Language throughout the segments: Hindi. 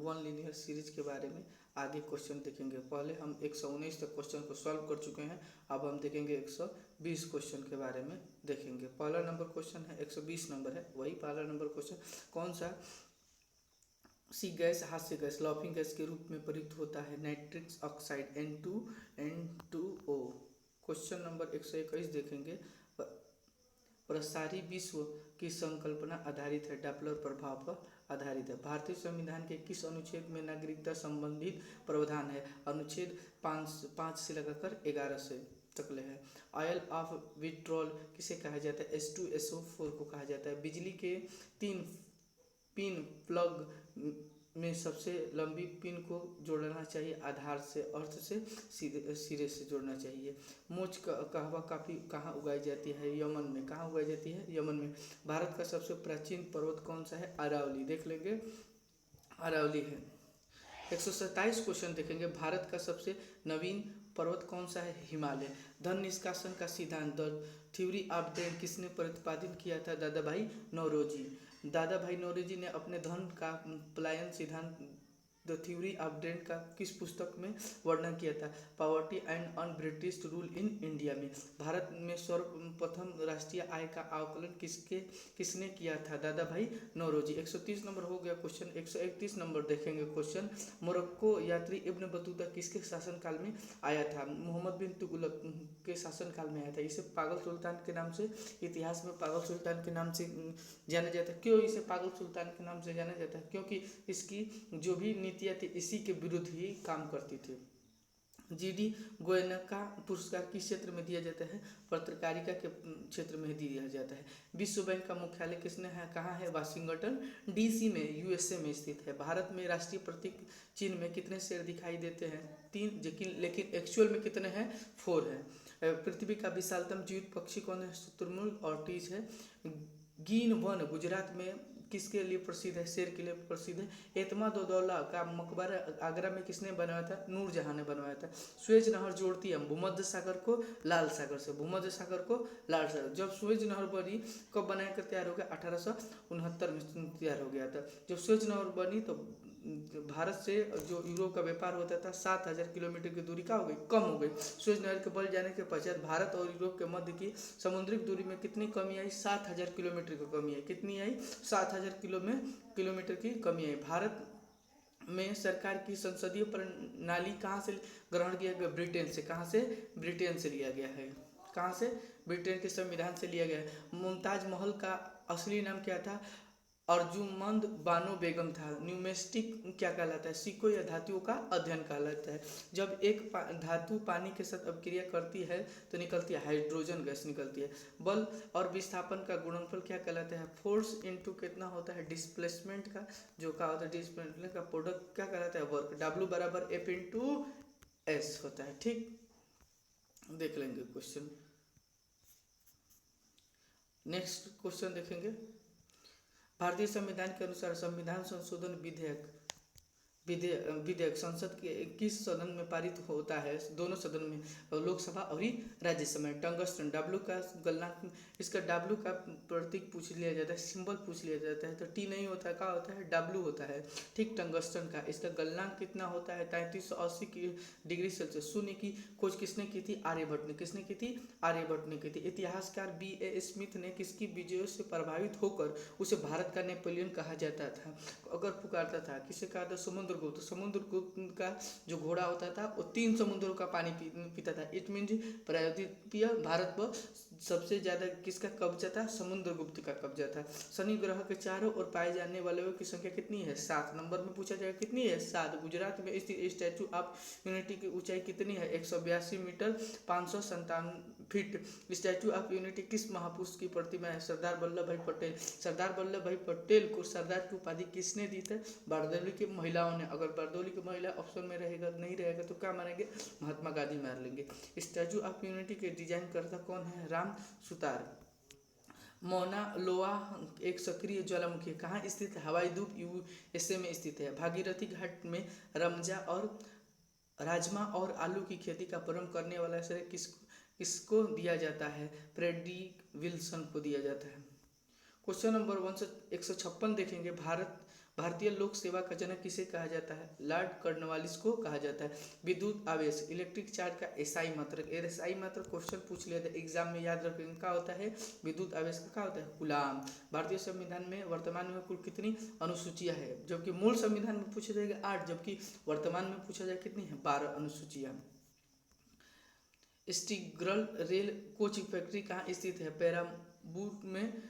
वन लीनियर सीरीज के बारे में आगे क्वेश्चन देखेंगे। पहले हम 119 तक क्वेश्चन को सॉल्व कर चुके हैं, अब हम देखेंगे 120 क्वेश्चन के बारे में देखेंगे। पहला नंबर क्वेश्चन है, 120 नंबर है, वही पहला नंबर क्वेश्चन कौन सा सी गैस हास्य गैस लाफिंग गैस के रूप में प्रयुक्त होता है? Nitric oxide N2O। Question number 121 देखेंगे। प्रसारी विश्व की संकल्पना आधारित है, डॉपलर प्रभाव पर आधारित है। भारतीय संविधान के किस अनुच्छेद में नागरिकता संबंधित प्रावधान है? अनुच्छेद 5 से लगाकर 11 से तकले है। ऑयल ऑफ विट्रॉल किसे कहा जाता है? H2SO4 को कहा जाता है। बिजली के 3 पिन प्लग में सबसे लंबी पिन को जोड़ना चाहिए आधार से, अर्थ से, सिरे से जोड़ना चाहिए। मोच कहवा काफ़ी कहाँ उगाई जाती है? यमन में। कहाँ उगाई जाती है? यमन में। भारत का सबसे प्राचीन पर्वत कौन सा है? अरावली। देख लेंगे, अरावली है। 127 क्वेश्चन देखेंगे। भारत का सबसे नवीन पर्वत कौन सा है? हिमालय। धन निष्कासन का सिद्धांत द थ्योरी ऑफ ड्रेन किसने प्रतिपादित किया था? दादा भाई नौरोजी। दादा भाई नौरोजी ने अपने धन का पलायन सिद्धांत द थ्योरी ऑफ ड्रेन का किस पुस्तक में वर्णन किया था? Poverty and un British rule in India में। भारत में सर्वप्रथम राष्ट्रीय आय का आकलन किसने किया था? दादा भाई नौरोजी। 130 नंबर हो गया क्वेश्चन। 131 नंबर देखेंगे क्वेश्चन। मोरक्को यात्री इब्न बतूता किसके शासनकाल में आया था? मोहम्मद बिन तुगलक के शासनकाल में आया था। इसे पागल सुल्तान के नाम से इतिहास में पागल सुल्तान के नाम से जाना जाता है। क्यों इसे पागल सुल्तान के नाम से जाना जाता है? क्योंकि इसकी जो भी नीतियाँ थी इसी के विरुद्ध ही काम करती थी। GD गोयनका पुरस्कार किस क्षेत्र में दिया जाता है? पत्रकारिता के क्षेत्र में दिया जाता है। विश्व बैंक का मुख्यालय किसने है कहाँ है? वाशिंगटन DC में, USA में स्थित है। भारत में राष्ट्रीय प्रतीक चिन्ह में कितने शेर दिखाई देते हैं? 3, लेकिन एक्चुअल में कितने हैं? 4 है। पृथ्वी का विशालतम जीवित पक्षी कौन है? शुतुरमुर्ग और टीच है। गीन वन गुजरात में किसके लिए प्रसिद्ध है? शेर के लिए प्रसिद्ध है। एतमाद-उद-दौला का मकबरा आगरा में किसने बनवाया था? नूरजहां ने बनवाया था। सुएज नहर जोड़ती है भूमध्य सागर को लाल सागर से, भूमध्य सागर को लाल सागर। जब सुएज नहर बनी कब बनाकर तैयार हो गया? 1869 में तैयार हो गया था। जब सुएज नहर बनी तो भारत से जो यूरोप का व्यापार होता था 7000 किलोमीटर की दूरी का हो गई, कम हो गई। सुएज नहर के बन जाने के पश्चात भारत और यूरोप के मध्य की समुद्री दूरी में कितनी कमी आई? 7000 किलोमीटर की कमी आई। कितनी आई? 7000 किलोमीटर की कमी आई। भारत में सरकार की संसदीय प्रणाली कहाँ से ग्रहण किया गया? ब्रिटेन से। कहाँ से? ब्रिटेन से लिया गया है। कहाँ से? ब्रिटेन के संविधान से लिया गया है। मुमताज महल का असली नाम क्या था? अर्जुमंद बानो बेगम था। न्यूमेस्टिक क्या कहलाता है? सिक्कों या धातुओं का अध्ययन कहलाता है। जब एक धातु पानी के साथ अभिक्रिया करती है तो निकलती है हाइड्रोजन गैस निकलती है। बल और विस्थापन का गुणनफल क्या कहलाता है? फोर्स इंटू कितना होता है? डिस्प्लेसमेंट का जो क्या होता है? डिस्प्लेसमेंट का प्रोडक्ट क्या कहलाता है? वर्क। W बराबर F/S होता है। ठीक, देख लेंगे क्वेश्चन। नेक्स्ट क्वेश्चन देखेंगे। भारतीय संविधान के अनुसार संविधान संशोधन विधेयक संसद के किस सदन में पारित होता है? दोनों सदन में, लोकसभा और राज्यसभा में। टंगस्टन W का गलनांक, इसका W का प्रतीक पूछ लिया जाता है, सिंबल पूछ लिया जाता है तो T नहीं होता है, क्या होता है? W होता है। ठीक, टंगस्टन का इसका गलनांक कितना होता है? 3380 डिग्री सेल्सियस। शून्य की खोज किसने की थी? आर्यभट्ट ने। किसने की थी? आर्यभट्ट ने की थी। इतिहासकार B.A. स्मिथ ने किसकी विजयों से प्रभावित होकर उसे भारत का नेपोलियन कहा जाता था, अगर पुकारता था? किसे कहा था? समुद्रगुप्त। समुद्रगुप्त का जो घोड़ा होता था वो 3 समुद्रों का पानी पीता था। इट मीन्स प्रायद्वीपीय भारत पर सबसे ज़्यादा किसका कब्जा था? समुद्रगुप्त का कब्जा था। शनि ग्रह के चारों ओर पाए जाने वाले की संख्या कितनी है? 7 नंबर में पूछा जाएगा कितनी है? 7। गुजरात में स्थित स्टैचू ऑफ यूनिटी की ऊंचाई कितनी है? 182 metre 557 feet. Statue of unity किस महापुरुष की प्रतिमा है? सरदार वल्लभ भाई पटेल। सरदार वल्लभ भाई पटेल को सरदार की उपाधि किसने दी थी? बारदौली की महिलाओं ने। अगर बारदौली की महिला ऑप्शन में रहेगा नहीं रहेगा तो क्या मानेंगे? महात्मा गांधी मार लेंगे। स्टैचू ऑफ यूनिटी के डिजाइन करता कौन है? राम सुतार। मौना लोआ एक सक्रिय ज्वालामुखी है, कहाँ स्थित है? हवाई द्वीप USA में स्थित है। भागीरथी घाट में रमजा और राजमा और आलू की खेती का प्रारंभ करने वाला श्रेय किसको दिया जाता है? फ्रेडरिक विल्सन को दिया जाता है। क्वेश्चन नंबर 156 देखेंगे। भारत भारतीय लोक सेवा का जनक किसे कहा जाता है? लॉर्ड कॉर्नवालिस को कहा जाता है। विद्युत आवेश इलेक्ट्रिक चार्ज का एसआई मात्रक, एसआई मात्रक क्वेश्चन पूछ लिया था एग्जाम में, याद रखेंगे क्या होता है? विद्युत आवेश का क्या होता है? कूलाम। भारतीय संविधान में वर्तमान में कुल कितनी अनुसूचियां है? जबकि मूल संविधान में पूछा जाएगा 8, जबकि वर्तमान में पूछा जाए कितनी है? 12 अनुसूचियां। स्टिग्रल रेल कोच फैक्ट्री कहाँ स्थित है? पेराम्बूर में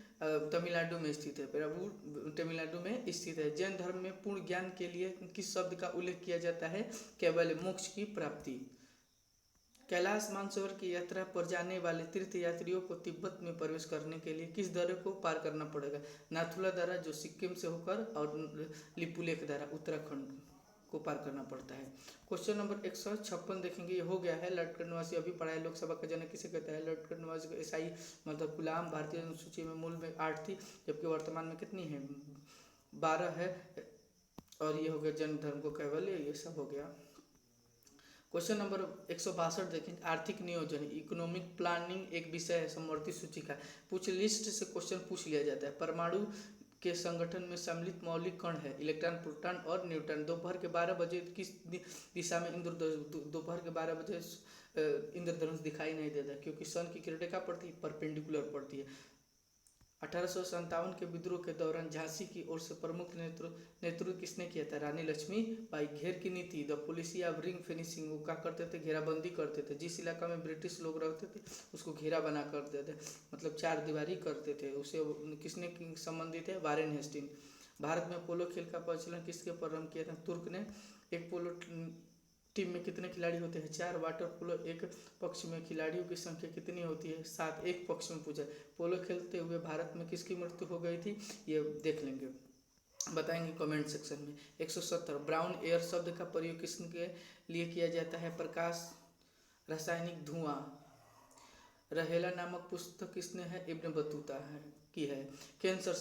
तमिलनाडु में स्थित है। पेराम्बूर तमिलनाडु में स्थित है। जैन धर्म में पूर्ण ज्ञान के लिए किस शब्द का उल्लेख किया जाता है? केवल मोक्ष की प्राप्ति। कैलाश मानसरोवर की यात्रा पर जाने वाले तीर्थ यात्रियों को तिब्बत में प्रवेश करने के लिए किस दर्रे को पार करना पड़ेगा? नाथुला दर्रा जो सिक्किम से होकर, और लिपुलेख दर्रा उत्तराखंड को पार करना पड़ता है। क्वेश्चन नंबर 156 देखेंगे, ये हो गया है। लॉर्ड कॉर्नवालिस अभी पढ़ा है। लोकसभा का जनक किसे कहता है? लॉर्ड कॉर्नवालिस को एसआई मतलब गुलाम। भारतीय अनुसूची में मूल में 8 थी, जबकि वर्तमान में कितनी है? 12 है। और ये हो गया जैन धर्म को कैवल्य, ये सब हो गया। क्वेश्चन नंबर 162 देखेंगे, आर्थिक नियोजन इकोनॉमिक प्लानिंग एक विषय है समवर्ती सूची का। कुछ लिस्ट से क्वेश्चन पूछ लिया जाता है। परमाणु के संगठन में सम्मिलित मौलिक कण है इलेक्ट्रॉन, प्रोटॉन और न्यूट्रॉन। दोपहर के 12 बजे किस दिशा में दोपहर के 12 बजे इंद्रधनुष दिखाई नहीं देता? क्योंकि सन की किरणें क्या पड़ती है? परपेंडिकुलर पड़ती है। 1857 के विद्रोह के दौरान झांसी की ओर से प्रमुख नेतृत्व किसने किया था? रानी लक्ष्मीबाई। घेर की नीति the policy of ring fencing, वो क्या करते थे? घेराबंदी करते थे। जिस इलाका में ब्रिटिश लोग रहते थे उसको घेरा बना करते थे, मतलब 4 दीवारी करते थे। उसे किसने संबंधित है? Warren Hasting. भारत में पोलो खेल का प्रचलन किसके प्रारंभ किया था? तुर्क ने। एक पोलो टीम में कितने खिलाड़ी होते हैं? 4। वाटर पोलो एक पक्ष में खिलाड़ियों की संख्या कितनी होती है? 7। एक पक्ष में पूछा। पोलो खेलते हुए भारत में किसकी मृत्यु हो गई थी? ये देख लेंगे, बताएंगे कमेंट सेक्शन में। 170 ब्राउन एयर शब्द का प्रयोग किसके लिए किया जाता है? प्रकाश, रासायनिक धुआं। रहेला नामक पुस्तक किसने है? इब्न बतूता है की है। कैंसर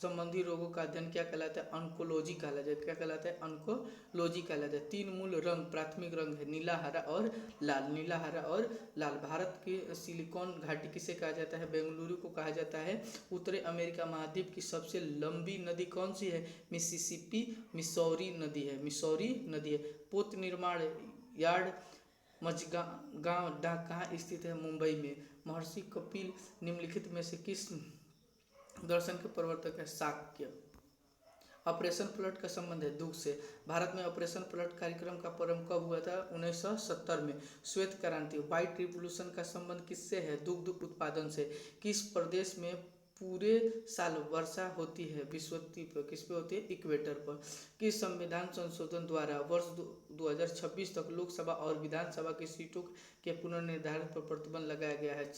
संबंधी रोगों का अध्ययन क्या कहलाता है? ऑन्कोलॉजी कहलाता है। क्या कहलाता है? ऑन्कोलॉजी कहलाता है। 3 मूल रंग प्राथमिक रंग है, नीला, हरा और लाल। नीला, हरा और लाल। भारत की सिलिकॉन घाटी किसे कहा जाता है? बेंगलुरु को कहा जाता है। उत्तरी अमेरिका महाद्वीप की सबसे लंबी नदी कौन सी है? मिसिसिपी मिसौरी नदी है। मिसौरी नदी है। पोत निर्माण यार्ड मझगांव डाक कहाँ स्थित है? मुंबई में। महर्षि कपिल निम्नलिखित में से किस दर्शन के प्रवर्तक है? शाक्य। ऑपरेशन फ्लड का संबंध है दुख से। भारत में ऑपरेशन फ्लड कार्यक्रम का प्रारंभ कब हुआ था? 1970 में। श्वेत क्रांति व्हाइट रिवोल्यूशन का संबंध किससे है? दुग्ध उत्पादन से। किस प्रदेश में पूरे साल वर्षा होती है? विषुवतीय पर। किस पे होती है? इक्वेटर पर। किस संविधान संशोधन द्वारा वर्ष 2026 तक लोकसभा और विधानसभा की सीटों के पुनर्निर्धारण पर प्रतिबंध लगाया गया है?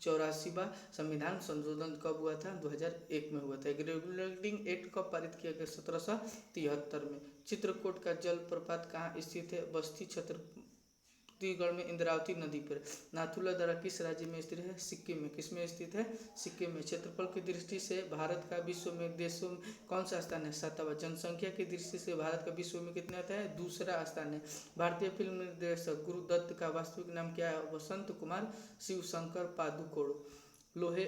84वां संविधान संशोधन कब हुआ था? 2001 में हुआ था। रेगुलेटिंग एक्ट कब पारित किया गया? 1773 में। चित्रकूट का जलप्रपात कहाँ स्थित है? बस्ती छत्तीसगढ़ में इंद्रावती नदी पर। नाथुला दर्रा किस राज्य में स्थित है? सिक्किम में। किस में स्थित है? सिक्किम में। क्षेत्रफल की दृष्टि से भारत का विश्व में देशों में कौन सा स्थान है? 7वां। जनसंख्या की दृष्टि से भारत का विश्व में कितना आता है? 2रा स्थान है। भारतीय फिल्म निर्देशक गुरुदत्त का वास्तविक नाम क्या है? वसंत कुमार शिवशंकर पादुकोण। लोहे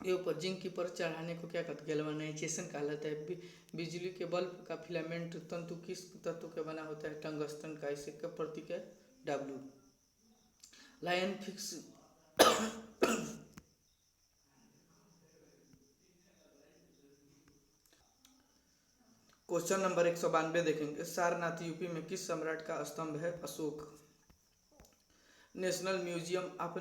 के ऊपर जिंक की परत चढ़ाने को क्या कहते हैं? गैल्वेनाइजेशन कहलाता है। बिजली के बल्ब का फिलामेंट तंतु किस तत्व का बना होता है? टंगस्टन का। इसे का प्रतीक है W। लायन फिक्स क्वेश्चन नंबर 192 देखेंगे, सारनाथ यूपी में किस सम्राट का स्तंभ है? Ashok. National museum of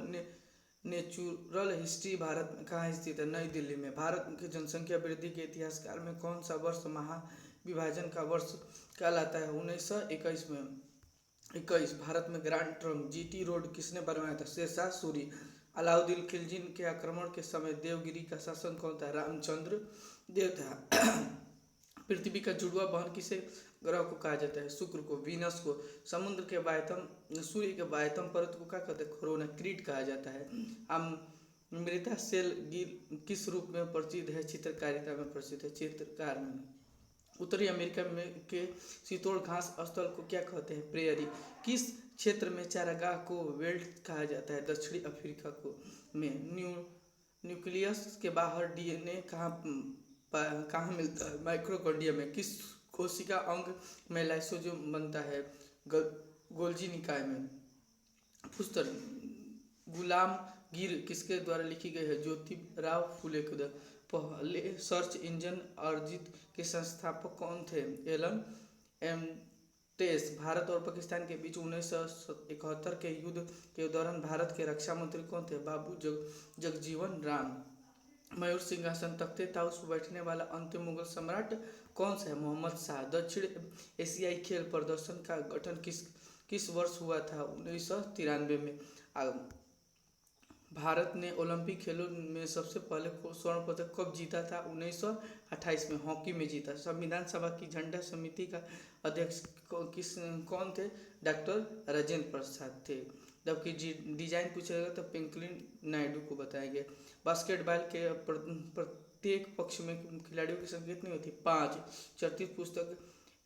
natural history Bharat में कहाँ स्थित है? नई दिल्ली में। भारत की जनसंख्या वृद्धि के इतिहास काल में कौन सा वर्ष महाविभाजन का वर्ष कहलाता है? 1921 में। 21। भारत में ग्रांड ट्रंक GT रोड किसने बनवाया था? शेरशाह सूरी। अलाउद्दीन खिलजी के आक्रमण के समय देवगिरी का शासन कौन था? रामचंद्र देव था। पृथ्वी का जुड़वा बहन किसे ग्रह को कहा जाता है? शुक्र को। वीनस को। समुद्र के बाह्यतम सूर्य के बाह्यतम परत को क्या कहते हैं? कोरोना क्रीट कहा जाता है। अमृता सेल किस रूप में प्रसिद्ध है? चित्रकारिता में प्रसिद्ध है, चित्रकार में। उत्तरी अमेरिका में के शीतोड़ घास स्थल को क्या कहते हैं? प्रेयरी। किस क्षेत्र में चारागाह को वेल्ट कहा जाता है? दक्षिणी अफ्रीका को में। न्यूक्लियस के बाहर DNA कहाँ कहाँ मिलता है? माइक्रोकॉन्ड्रिया में। किस कोशिका अंग में लाइसोसोम बनता है? गोल्जी निकाय में। पुस्तक गुलाम गिर किसके द्वारा लिखी गई है? ज्योतिराव फुले के द्वारा। पहले सर्च इंजन अर्जित के संस्थापक कौन थे? एलन एम टेस। भारत और पाकिस्तान के बीच 1971 के युद्ध के दौरान भारत के रक्षा मंत्री कौन थे? बाबू जगजीवन राम। मयूर सिंहासन तख्ते ताउस पर बैठने वाला अंतिम मुगल सम्राट कौन सा है? मोहम्मद शाह। दक्षिण एशियाई खेल प्रदर्शन का गठन किस वर्ष हुआ था? 1993 में। भारत ने ओलंपिक खेलों में सबसे पहले स्वर्ण पदक कब जीता था? 1928 में हॉकी में जीता। संविधान सभा की झंडा समिति का अध्यक्ष कौन थे? डॉक्टर राजेंद्र प्रसाद थे। जबकि डिजाइन पूछेगा तो पिंकलिन नायडू को बताया गया। बास्केटबॉल के प्रत्येक पक्ष में खिलाड़ियों की संख्या कितनी होती है? 5। 34 पुस्तक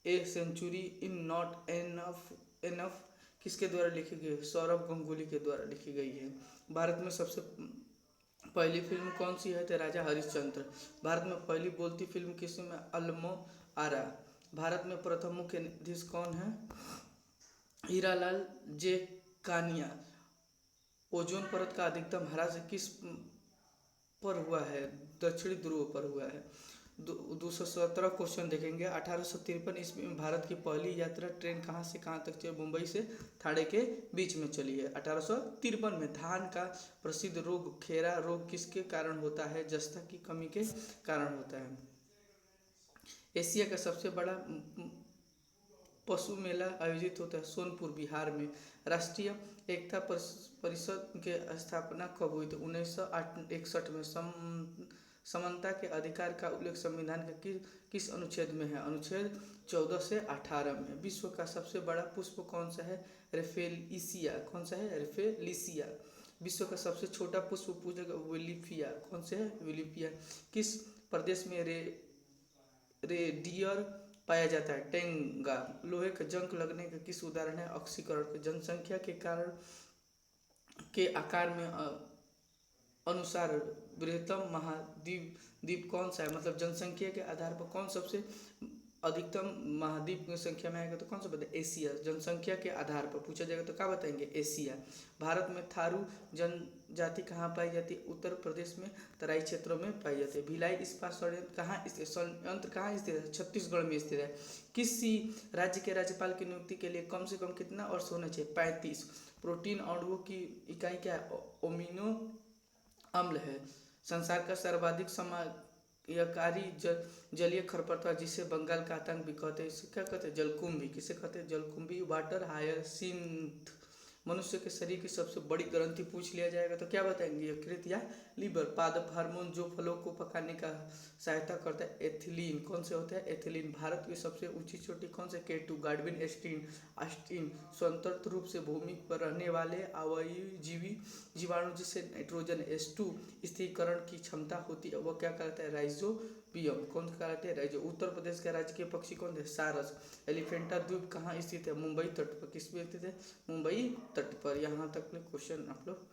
a century in not enough किसके द्वारा लिखी गई है? सौरभ गंगुली के द्वारा लिखी गई है। भारत में सबसे पहली फिल्म कौन सी है? तो राजा हरिश्चंद्र। भारत में पहली बोलती फिल्म किस में? अल्मो आरा। भारत में प्रथम मुख्य न्यायाधीश कौन है? हीरालाल जे कानिया। ओजोन परत का अधिकतम ह्रास किस पर हुआ है? दक्षिणी ध्रुव पर हुआ है। 217 क्वेश्चन देखेंगे। 1853 ईस्वी में भारत की पहली यात्रा ट्रेन कहाँ से कहाँ तक चली? मुंबई से ठाणे के बीच में चली है 1853 में। धान का प्रसिद्ध रोग खेरा रोग किसके कारण होता है? जस्ता की कमी के कारण होता है। एशिया का सबसे बड़ा पशु मेला आयोजित होता है सोनपुर बिहार में। राष्ट्रीय एकता परिषद के स्थापना कब हुई? तो 1961 में। समानता के अधिकार का उल्लेख संविधान के किस अनुच्छेद में है? अनुच्छेद 14 से 18 में। विश्व का सबसे बड़ा पुष्प कौन सा है? रेफेलिसिया। कौन सा है? रेफेलिसिया। विश्व का सबसे छोटा पुष्प पूजक विलिफिया। कौन से है? विलिफिया। किस प्रदेश में रेडियर पाया जाता है? टेंगा। लोहे का जंग लगने का किस उदाहरण है? ऑक्सीकरण। जनसंख्या के कारण के आकार में अनुसार बृहत्तम महाद्वीप कौन सा है? मतलब जनसंख्या के आधार पर कौन सबसे अधिकतम महाद्वीप की संख्या में आएगा तो कौन सा बताए? एशिया। जनसंख्या के आधार पर पूछा जाएगा तो क्या बताएंगे? एशिया। भारत में थारू जनजाति कहाँ पाई जाती है? उत्तर प्रदेश में तराई क्षेत्रों में पाई जाती है। भिलाई इस्पात संयंत्र कहाँ स्थित? संयंत्र कहाँ स्थित है? छत्तीसगढ़ में स्थित है। किसी राज्य के राज्यपाल की नियुक्ति के लिए कम से कम कितना वर्ष होना चाहिए? 35। प्रोटीन अणुओं की इकाई क्या है? अमीनो अम्ल है। संसार का सर्वाधिक समायकारी जलीय खरपतवार जिसे बंगाल का आतंक भी कहते हैं, इसे क्या कहते हैं? जलकुंभी। किसे कहते हैं? जलकुंभी। Water hyacinth. मनुष्य के शरीर की सबसे बड़ी ग्रंथि पूछ लिया जाएगा तो क्या बताएंगे? यकृत या लीवर। पादप हार्मोन जो फलों को पकाने का सहायता करता है? एथिलीन। कौन से होता है? एथिलीन। भारत की सबसे ऊंची चोटी कौन से? केटू। Godwin Austen. स्वतंत्र रूप से भूमि पर रहने वाले अवयवजीवी जीवाणु जिसे नाइट्रोजन H2 स्थिरीकरण की क्षमता होती है वह क्या कहलाता है? राइजोबियम। कौन कहलाते हैं? राइजो। उत्तर प्रदेश का राजकीय पक्षी कौन है? सारस। एलिफेंटा द्वीप कहाँ स्थित है? मुंबई तट पर। किस में स्थित है? मुंबई तट पर। यहाँ तक क्वेश्चन आप लोग